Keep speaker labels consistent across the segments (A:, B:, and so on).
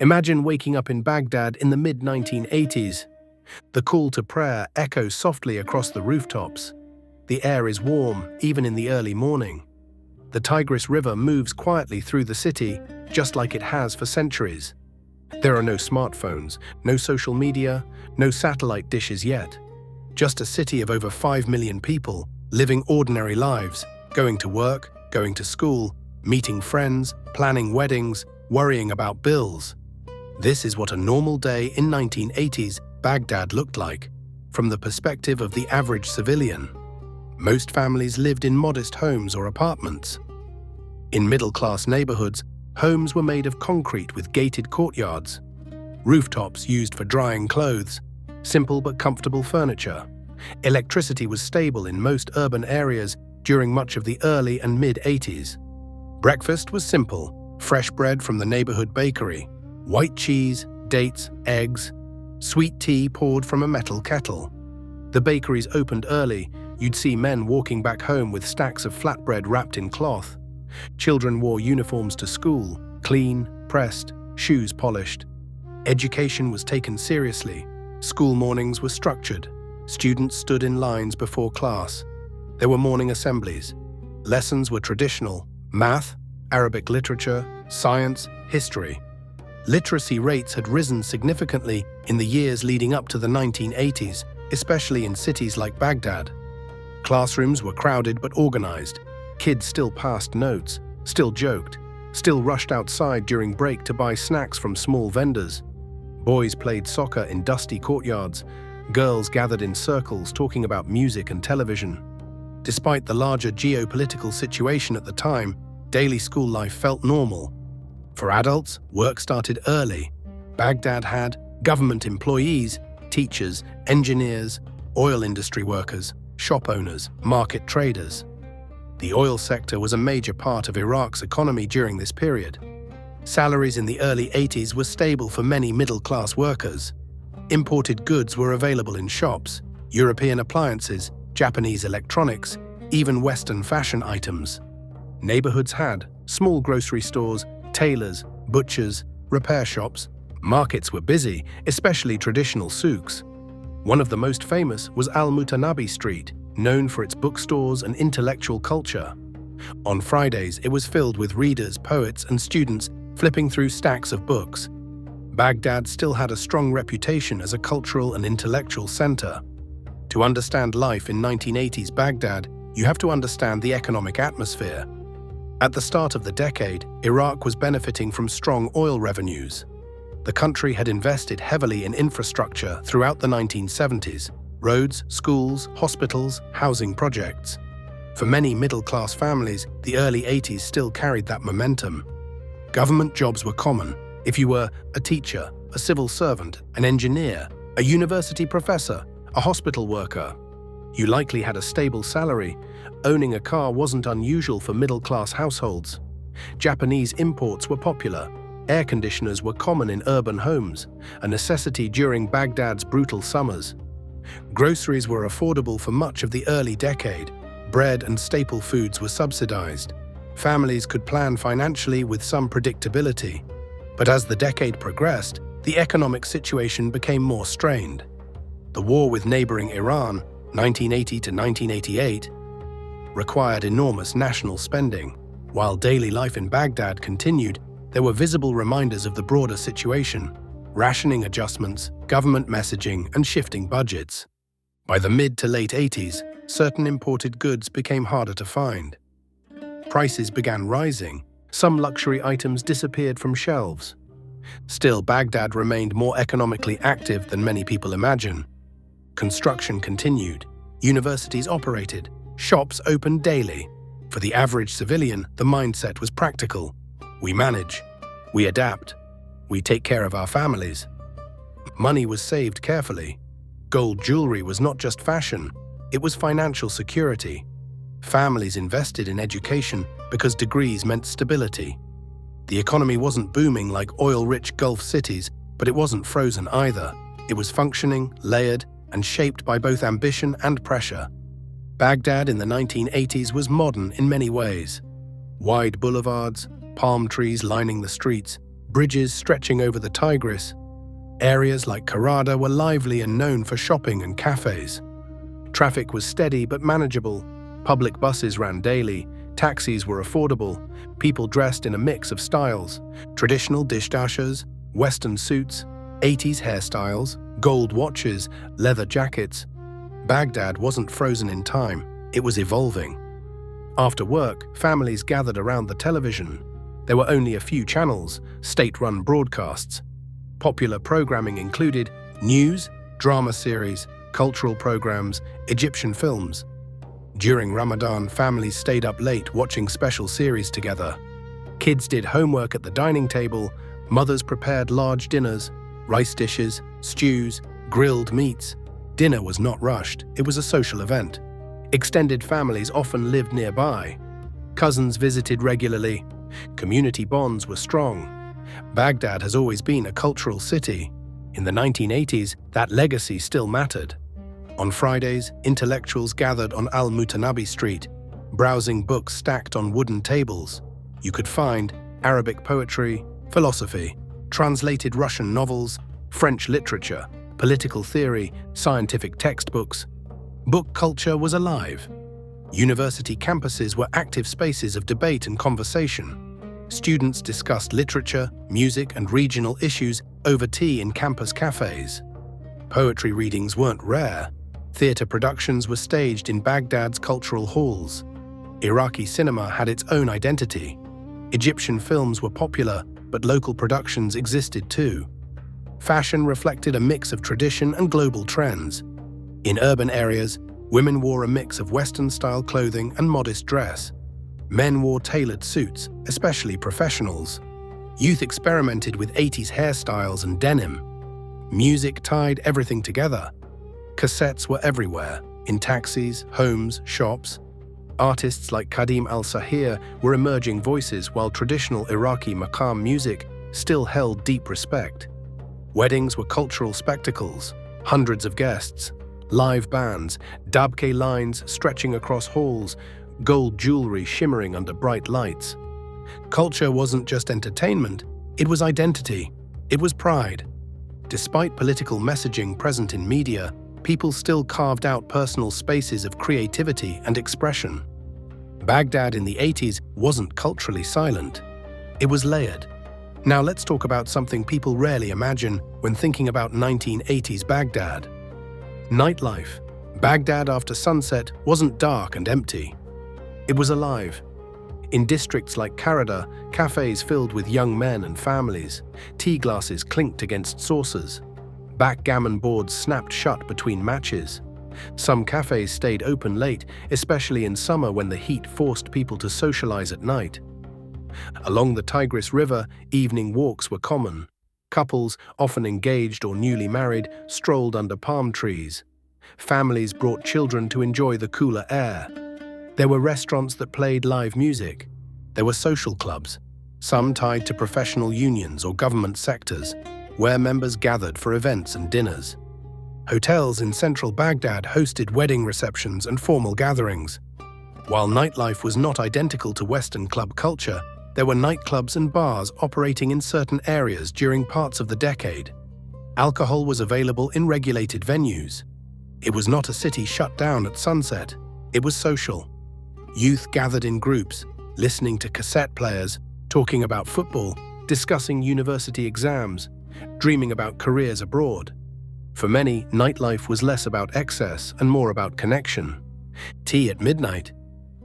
A: Imagine waking up in Baghdad in the mid-1980s. The call to prayer echoes softly across the rooftops. The air is warm, even in the early morning. The Tigris River moves quietly through the city, just like it has for centuries. There are no smartphones, no social media, no satellite dishes yet. Just a city of over 5 million people, living ordinary lives, going to work, going to school, meeting friends, planning weddings, worrying about bills. This is what a normal day in 1980s Baghdad looked like, from the perspective of the average civilian. Most families lived in modest homes or apartments. In middle-class neighborhoods, homes were made of concrete with gated courtyards, rooftops used for drying clothes, simple but comfortable furniture. Electricity was stable in most urban areas during much of the early and mid-80s. Breakfast was simple, fresh bread from the neighborhood bakery, white cheese, dates, eggs, sweet tea poured from a metal kettle. The bakeries opened early. You'd see men walking back home with stacks of flatbread wrapped in cloth. Children wore uniforms to school, clean, pressed, shoes polished. Education was taken seriously. School mornings were structured. Students stood in lines before class. There were morning assemblies. Lessons were traditional: math, Arabic literature, science, history. Literacy rates had risen significantly in the years leading up to the 1980s, especially in cities like Baghdad. Classrooms were crowded but organized. Kids still passed notes, still joked, still rushed outside during break to buy snacks from small vendors. Boys played soccer in dusty courtyards. Girls gathered in circles talking about music and television. Despite the larger geopolitical situation at the time, daily school life felt normal. For adults, work started early. Baghdad had government employees, teachers, engineers, oil industry workers, shop owners, market traders. The oil sector was a major part of Iraq's economy during this period. Salaries in the early 80s were stable for many middle-class workers. Imported goods were available in shops, European appliances, Japanese electronics, even Western fashion items. Neighborhoods had small grocery stores, tailors, butchers, repair shops. Markets were busy, especially traditional souks. One of the most famous was Al-Mutanabi Street, known for its bookstores and intellectual culture. On Fridays, it was filled with readers, poets, and students flipping through stacks of books. Baghdad still had a strong reputation as a cultural and intellectual center. To understand life in 1980s Baghdad, you have to understand the economic atmosphere. At the start of the decade, Iraq was benefiting from strong oil revenues. The country had invested heavily in infrastructure throughout the 1970s: roads, schools, hospitals, housing projects. For many middle-class families, the early 80s still carried that momentum. Government jobs were common. If you were a teacher, a civil servant, an engineer, a university professor, a hospital worker, you likely had a stable salary. Owning a car wasn't unusual for middle-class households. Japanese imports were popular. Air conditioners were common in urban homes, a necessity during Baghdad's brutal summers. Groceries were affordable for much of the early decade. Bread and staple foods were subsidized. Families could plan financially with some predictability. But as the decade progressed, the economic situation became more strained. The war with neighboring Iran, 1980 to 1988, required enormous national spending. While daily life in Baghdad continued, there were visible reminders of the broader situation: rationing adjustments, government messaging, and shifting budgets. By the mid to late 80s, certain imported goods became harder to find. Prices began rising. Some luxury items disappeared from shelves. Still, Baghdad remained more economically active than many people imagine. Construction continued. Universities operated. Shops opened daily. For the average civilian, the mindset was practical. We manage. We adapt. We take care of our families. Money was saved carefully. Gold jewelry was not just fashion, it was financial security. Families invested in education because degrees meant stability. The economy wasn't booming like oil-rich Gulf cities, but it wasn't frozen either. It was functioning, layered, and shaped by both ambition and pressure. Baghdad in the 1980s was modern in many ways. Wide boulevards, palm trees lining the streets, bridges stretching over the Tigris. Areas like Karada were lively and known for shopping and cafes. Traffic was steady but manageable. Public buses ran daily, taxis were affordable, people dressed in a mix of styles, traditional dishdashers, Western suits, 80s hairstyles, gold watches, leather jackets. Baghdad wasn't frozen in time, it was evolving. After work, families gathered around the television. There were only a few channels, state-run broadcasts. Popular programming included news, drama series, cultural programs, Egyptian films. During Ramadan, families stayed up late watching special series together. Kids did homework at the dining table, mothers prepared large dinners, rice dishes, stews, grilled meats. Dinner was not rushed, it was a social event. Extended families often lived nearby. Cousins visited regularly. Community bonds were strong. Baghdad has always been a cultural city. In the 1980s, that legacy still mattered. On Fridays, intellectuals gathered on Al-Mutanabi Street, browsing books stacked on wooden tables. You could find Arabic poetry, philosophy, translated Russian novels, French literature, political theory, scientific textbooks. Book culture was alive. University campuses were active spaces of debate and conversation. Students discussed literature, music, and regional issues over tea in campus cafes. Poetry readings weren't rare. Theatre productions were staged in Baghdad's cultural halls. Iraqi cinema had its own identity. Egyptian films were popular, but local productions existed too. Fashion reflected a mix of tradition and global trends. In urban areas, women wore a mix of Western-style clothing and modest dress. Men wore tailored suits, especially professionals. Youth experimented with 80s hairstyles and denim. Music tied everything together. Cassettes were everywhere, in taxis, homes, shops. Artists like Qadim al-Sahir were emerging voices, while traditional Iraqi maqam music still held deep respect. Weddings were cultural spectacles, hundreds of guests, live bands, dabke lines stretching across halls, gold jewelry shimmering under bright lights. Culture wasn't just entertainment, it was identity, it was pride. Despite political messaging present in media, people still carved out personal spaces of creativity and expression. Baghdad in the 80s wasn't culturally silent. It was layered. Now let's talk about something people rarely imagine when thinking about 1980s Baghdad. Nightlife. Baghdad after sunset wasn't dark and empty. It was alive. In districts like Karada, cafes filled with young men and families. Tea glasses clinked against saucers. Backgammon boards snapped shut between matches. Some cafes stayed open late, especially in summer when the heat forced people to socialize at night. Along the Tigris River, evening walks were common. Couples, often engaged or newly married, strolled under palm trees. Families brought children to enjoy the cooler air. There were restaurants that played live music. There were social clubs, some tied to professional unions or government sectors, where members gathered for events and dinners. Hotels in central Baghdad hosted wedding receptions and formal gatherings. While nightlife was not identical to Western club culture, there were nightclubs and bars operating in certain areas during parts of the decade. Alcohol was available in regulated venues. It was not a city shut down at sunset. It was social. Youth gathered in groups, listening to cassette players, talking about football, discussing university exams, dreaming about careers abroad. For many, nightlife was less about excess and more about connection. Tea at midnight,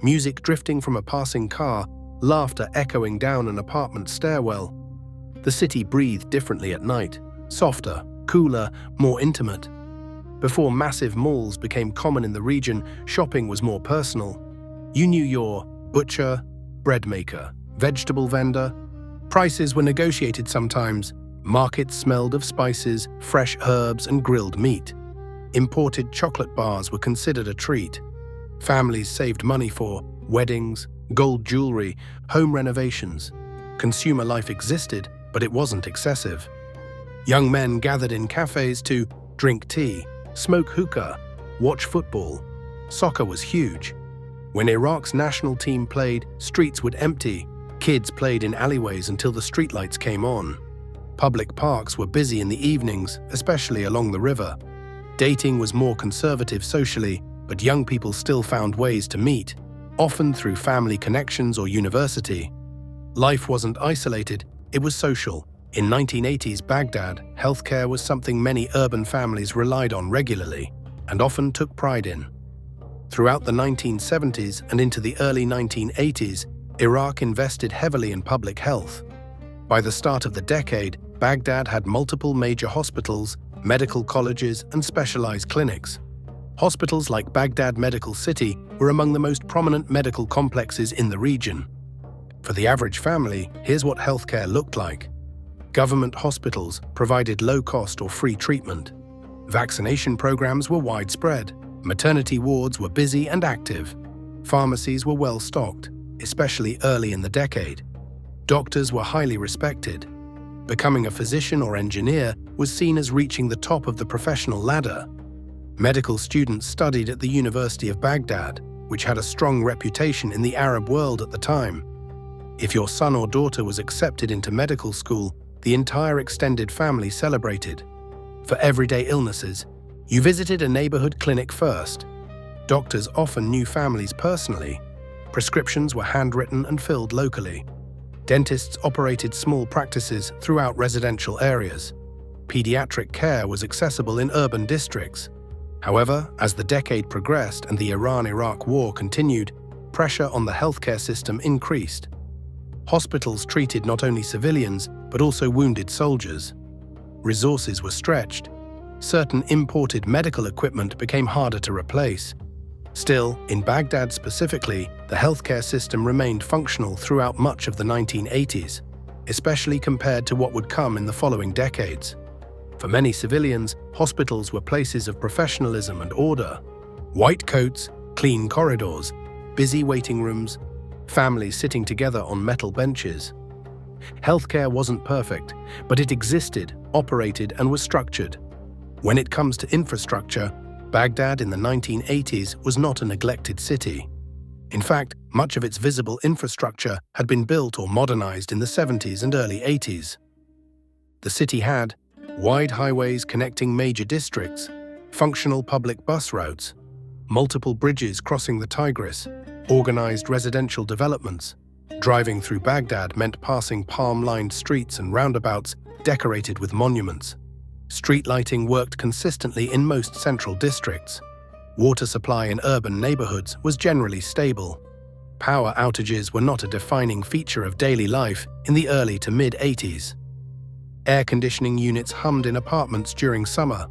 A: music drifting from a passing car, laughter echoing down an apartment stairwell. The city breathed differently at night, softer, cooler, more intimate. Before massive malls became common in the region, shopping was more personal. You knew your butcher, bread maker, vegetable vendor. Prices were negotiated sometimes. Markets smelled of spices, fresh herbs, and grilled meat. Imported chocolate bars were considered a treat. Families saved money for weddings, gold jewelry, home renovations. Consumer life existed, but it wasn't excessive. Young men gathered in cafes to drink tea, smoke hookah, watch football. Soccer was huge. When Iraq's national team played, streets would empty. Kids played in alleyways until the streetlights came on. Public parks were busy in the evenings, especially along the river. Dating was more conservative socially, but young people still found ways to meet, often through family connections or university. Life wasn't isolated, it was social. In 1980s Baghdad, healthcare was something many urban families relied on regularly and often took pride in. Throughout the 1970s and into the early 1980s, Iraq invested heavily in public health. By the start of the decade, Baghdad had multiple major hospitals, medical colleges, and specialized clinics. Hospitals like Baghdad Medical City were among the most prominent medical complexes in the region. For the average family, here's what healthcare looked like. Government hospitals provided low-cost or free treatment. Vaccination programs were widespread. Maternity wards were busy and active. Pharmacies were well-stocked, especially early in the decade. Doctors were highly respected. Becoming a physician or engineer was seen as reaching the top of the professional ladder. Medical students studied at the University of Baghdad, which had a strong reputation in the Arab world at the time. If your son or daughter was accepted into medical school, the entire extended family celebrated. For everyday illnesses, you visited a neighborhood clinic first. Doctors often knew families personally. Prescriptions were handwritten and filled locally. Dentists operated small practices throughout residential areas. Pediatric care was accessible in urban districts. However, as the decade progressed and the Iran-Iraq war continued, pressure on the healthcare system increased. Hospitals treated not only civilians, but also wounded soldiers. Resources were stretched. Certain imported medical equipment became harder to replace. Still, in Baghdad specifically, the healthcare system remained functional throughout much of the 1980s, especially compared to what would come in the following decades. For many civilians, hospitals were places of professionalism and order. White coats, clean corridors, busy waiting rooms, families sitting together on metal benches. Healthcare wasn't perfect, but it existed, operated, and was structured. When it comes to infrastructure, Baghdad in the 1980s was not a neglected city. In fact, much of its visible infrastructure had been built or modernized in the 70s and early 80s. The city had wide highways connecting major districts, functional public bus routes, multiple bridges crossing the Tigris, organized residential developments. Driving through Baghdad meant passing palm-lined streets and roundabouts decorated with monuments. Street lighting worked consistently in most central districts. Water supply in urban neighborhoods was generally stable. Power outages were not a defining feature of daily life in the early to mid-80s. Air conditioning units hummed in apartments during summer.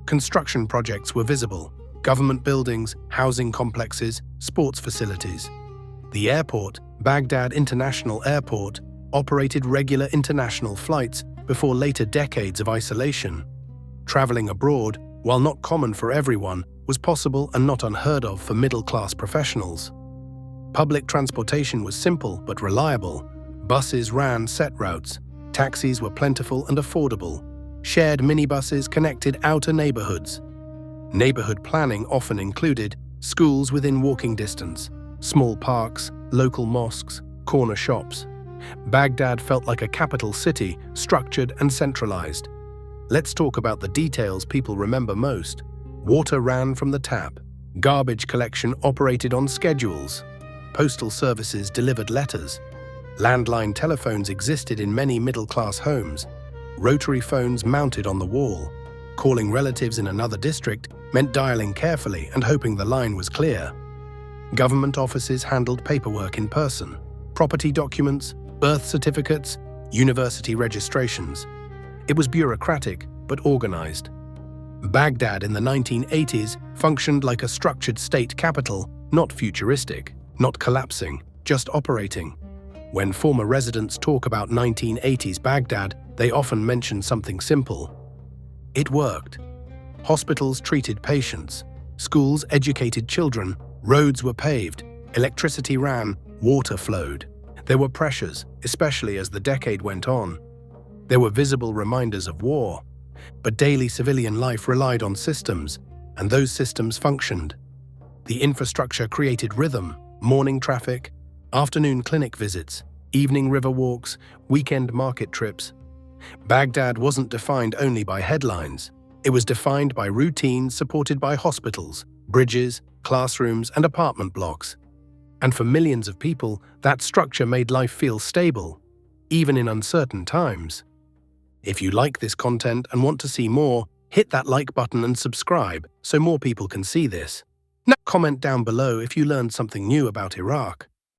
A: Construction projects were visible. Government buildings, housing complexes, sports facilities. The airport, Baghdad International Airport, operated regular international flights before later decades of isolation. Traveling abroad, while not common for everyone, was possible and not unheard of for middle-class professionals. Public transportation was simple but reliable. Buses ran set routes. Taxis were plentiful and affordable. Shared minibuses connected outer neighborhoods. Neighborhood planning often included schools within walking distance, small parks, local mosques, corner shops. Baghdad felt like a capital city, structured and centralized. Let's talk about the details people remember most. Water ran from the tap. Garbage collection operated on schedules. Postal services delivered letters. Landline telephones existed in many middle-class homes. Rotary phones mounted on the wall. Calling relatives in another district meant dialing carefully and hoping the line was clear. Government offices handled paperwork in person. Property documents, birth certificates, university registrations. It was bureaucratic but organized. Baghdad in the 1980s functioned like a structured state capital, not futuristic, not collapsing, just operating. When former residents talk about 1980s Baghdad, they often mention something simple. It worked. Hospitals treated patients. Schools educated children. Roads were paved. Electricity ran. Water flowed. There were pressures, especially as the decade went on. There were visible reminders of war. But daily civilian life relied on systems, and those systems functioned. The infrastructure created rhythm, morning traffic, afternoon clinic visits, evening river walks, weekend market trips. Baghdad wasn't defined only by headlines. It was defined by routines supported by hospitals, bridges, classrooms, and apartment blocks. And for millions of people, that structure made life feel stable, even in uncertain times. If you like this content and want to see more, hit that like button and subscribe so more people can see this. Now comment down below if you learned something new about Iraq.